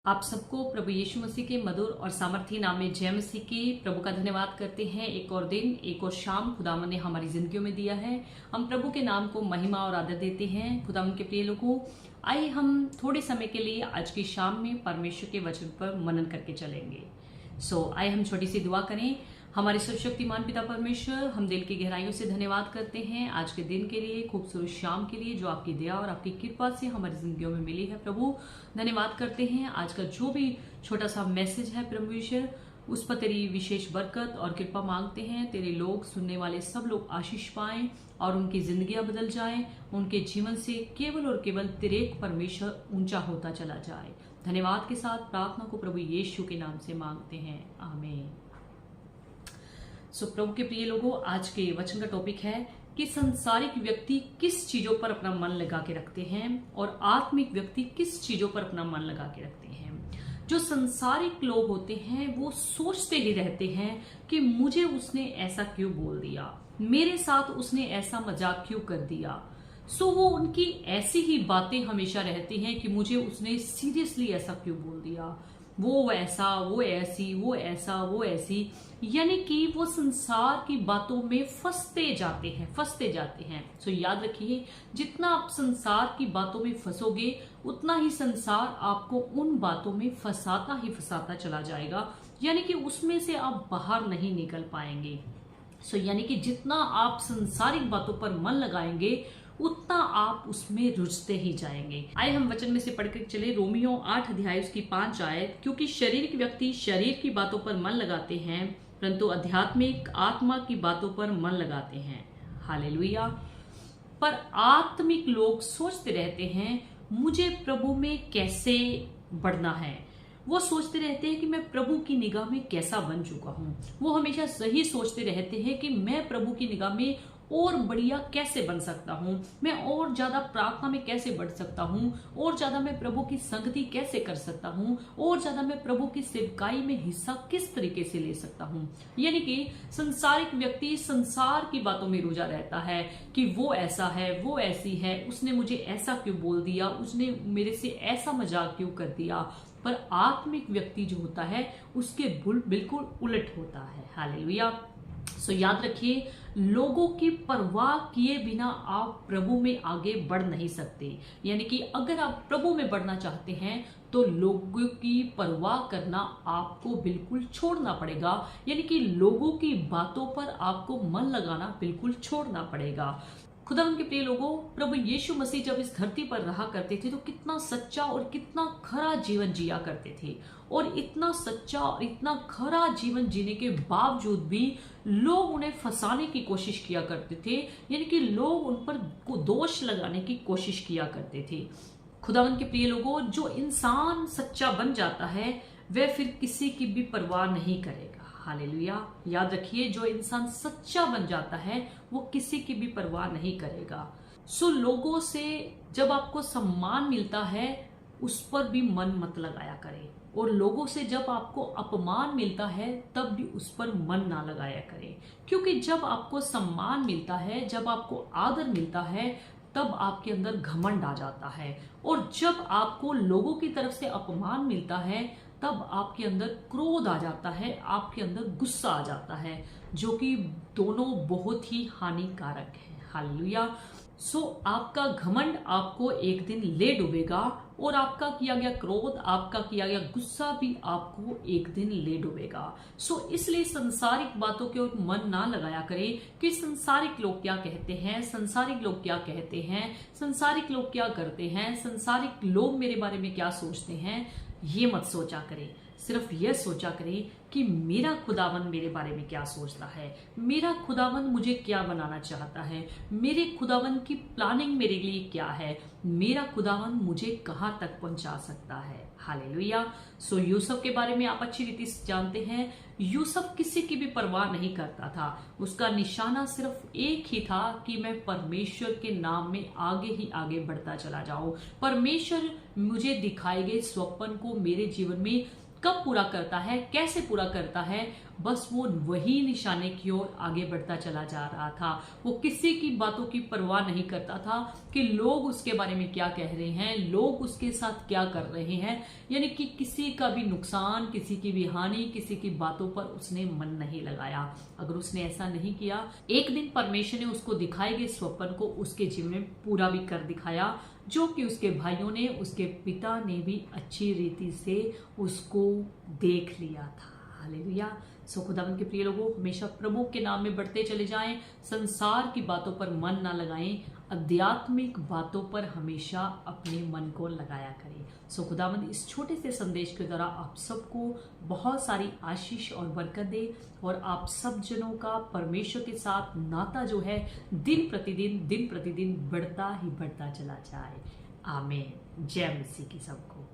आप सबको प्रभु यीशु मसीह के मधुर और सामर्थी नाम में जय मसीह की। प्रभु का धन्यवाद करते हैं। एक और दिन, एक और शाम खुदावन ने हमारी जिंदगियों में दिया है। हम प्रभु के नाम को महिमा और आदर देते हैं। खुदावन के प्रिय लोगों, आइए हम थोड़े समय के लिए आज की शाम में परमेश्वर के वचन पर मनन करके चलेंगे। आइए हम छोटी सी दुआ करें। हमारे सर्वशक्तिमान पिता परमेश्वर, हम दिल की गहराइयों से धन्यवाद करते हैं आज के दिन के लिए, खूबसूरत शाम के लिए जो आपकी दया और आपकी कृपा से हमारी जिंदगियों में मिली है। प्रभु धन्यवाद करते हैं आज का जो भी छोटा सा मैसेज है परमेश्वर, उस पर तेरी विशेष बरकत और कृपा मांगते हैं। तेरे लोग, सुनने वाले सब लोग आशीष पाएं और उनकी जिंदगियां बदल जाएं। उनके जीवन से केवल और केवल तेरे परमेश्वर ऊंचा होता चला जाए। धन्यवाद के साथ प्रार्थना को प्रभु यीशु के नाम से मांगते हैं, आमीन। प्रभु के प्रिय लोगों, आज के वचन का टॉपिक है कि संसारिक व्यक्ति किस चीजों पर अपना मन लगा के रखते हैं और आत्मिक व्यक्ति किस चीजों पर अपना मन लगा के रखते हैं। जो संसारिक लोग होते हैं वो सोचते ही रहते हैं कि मुझे उसने ऐसा क्यों बोल दिया, मेरे साथ उसने ऐसा मजाक क्यों कर दिया। वो उनकी ऐसी ही बातें हमेशा रहती हैं कि मुझे उसने सीरियसली ऐसा क्यों बोल दिया, वो ऐसा, वो ऐसी, वो ऐसा, वो ऐसी, यानी कि वो संसार की बातों में फंसते जाते हैं। याद रखिए, जितना आप संसार की बातों में फंसोगे उतना ही संसार आपको उन बातों में फंसाता चला जाएगा, यानी कि उसमें से आप बाहर नहीं निकल पाएंगे। यानी कि जितना आप संसारिक बातों पर मन लगाएंगे उतना आप उसमें रुझते ही जाएंगे। आइए हम वचन में से पढ़कर चले। रोमियो 8 अध्याय उसकी 5 आयत, क्योंकि शारीरिक व्यक्ति शरीर की बातों पर मन लगाते हैं परंतु आध्यात्मिक आत्मा की बातों पर मन लगाते हैं। हालेलुया। पर आत्मिक लोग सोचते रहते हैं मुझे प्रभु में कैसे बढ़ना है। वो सोचते रहते हैं कि मैं प्रभु की निगाह में कैसा बन चुका हूँ। वो हमेशा सही सोचते रहते हैं कि मैं प्रभु की निगाह में और बढ़िया कैसे बन सकता हूँ, मैं और ज्यादा प्रार्थना में कैसे बढ़ सकता हूँ, और ज्यादा मैं प्रभु की संगति कैसे कर सकता हूँ, और ज्यादा मैं प्रभु की सेवकाई में हिस्सा किस तरीके से ले सकता हूँ। यानी कि संसारिक व्यक्ति संसार की बातों में रुझा रहता है कि वो ऐसा है, वो ऐसी है, उसने मुझे ऐसा क्यों बोल दिया, उसने मेरे से ऐसा मजाक क्यों कर दिया। पर आत्मिक व्यक्ति जो होता है उसके बिल्कुल उलट होता है। हालेलुया। याद रखिए, लोगों की परवाह किए बिना आप प्रभु में आगे बढ़ नहीं सकते। यानी कि अगर आप प्रभु में बढ़ना चाहते हैं तो लोगों की परवाह करना आपको बिल्कुल छोड़ना पड़ेगा। यानी कि लोगों की बातों पर आपको मन लगाना बिल्कुल छोड़ना पड़ेगा। खुदावन के प्रिय लोगों, प्रभु यीशु मसीह जब इस धरती पर रहा करते थे तो कितना सच्चा और कितना खरा जीवन जिया करते थे, और इतना सच्चा और इतना खरा जीवन जीने के बावजूद भी लोग उन्हें फंसाने की कोशिश किया करते थे। यानी कि लोग उन पर दोष लगाने की कोशिश किया करते थे। खुदावन के प्रिय लोगों, जो इंसान सच्चा बन जाता है वह फिर किसी की भी परवाह नहीं करेगा। हालेलुया। याद रखिए, जो इंसान सच्चा बन जाता है वो किसी की भी परवाह नहीं करेगा। लोगों से जब आपको सम्मान मिलता है उस पर भी मन मत लगाया करें, और लोगों से जब आपको अपमान मिलता है तब भी उस पर मन ना लगाया करें। क्योंकि जब आपको सम्मान मिलता है, जब आपको आदर मिलता है, तब आपके अंदर घमंड आ जाता है, और जब आपको लोगों की तरफ से अपमान मिलता है तब आपके अंदर क्रोध आ जाता है, आपके अंदर गुस्सा आ जाता है, जो कि दोनों बहुत ही हानिकारक है। हालेलुया। आपका घमंड आपको एक दिन ले डूबेगा, और आपका किया गया क्रोध, आपका किया गया गुस्सा भी आपको एक दिन ले डूबेगा। इसलिए संसारिक बातों के ओर मन ना लगाया करें कि संसारिक लोग क्या कहते हैं, संसारिक लोग क्या कहते हैं, संसारिक लोग क्या करते हैं, संसारिक लोग मेरे बारे में क्या सोचते हैं। ये मत सोचा करें, सिर्फ यह सोचा करें कि मेरा खुदावन मेरे बारे में क्या सोचता है, मेरा खुदावन मुझे क्या बनाना चाहता है, मेरे खुदावन की प्लानिंग मेरे लिए क्या है, मेरा खुदावन मुझे कहाँ तक पहुंचा सकता है। हालेलुया। यूसुफ के बारे में आप अच्छी रीति से जानते हैं। यूसुफ किसी की भी परवाह नहीं करता था। उसका निशाना सिर्फ एक ही था कि मैं परमेश्वर के नाम में आगे ही आगे बढ़ता चला जाऊं। परमेश्वर मुझे दिखाए गए स्वप्न को मेरे जीवन में कब पूरा करता है, कैसे पूरा करता है, बस वो वही निशाने की ओर आगे बढ़ता चला जा रहा था। वो किसी की बातों की परवाह नहीं करता था कि लोग उसके बारे में क्या कह रहे हैं, लोग उसके साथ क्या कर रहे हैं। यानी कि किसी का भी नुकसान, किसी की भी हानि, किसी की बातों पर उसने मन नहीं लगाया। अगर उसने ऐसा नहीं किया, एक दिन परमेश्वर ने उसको दिखाए गए स्वप्न को उसके जीवन में पूरा भी कर दिखाया, जो कि उसके भाइयों ने, उसके पिता ने भी अच्छी रीति से उसको देख लिया था। हालेलुया। सो खुदावंद के प्रिय लोगों, हमेशा प्रभु के नाम में बढ़ते चले जाएं, संसार की बातों पर मन ना लगाएं, आध्यात्मिक बातों पर हमेशा अपने मन को लगाया करें। सो खुदावंद इस छोटे से संदेश के द्वारा आप सबको बहुत सारी आशीष और बरकत दे, और आप सब जनों का परमेश्वर के साथ नाता जो है दिन प्रतिदिन बढ़ता ही बढ़ता चला जाए। आमीन। जय मसीह की सबको।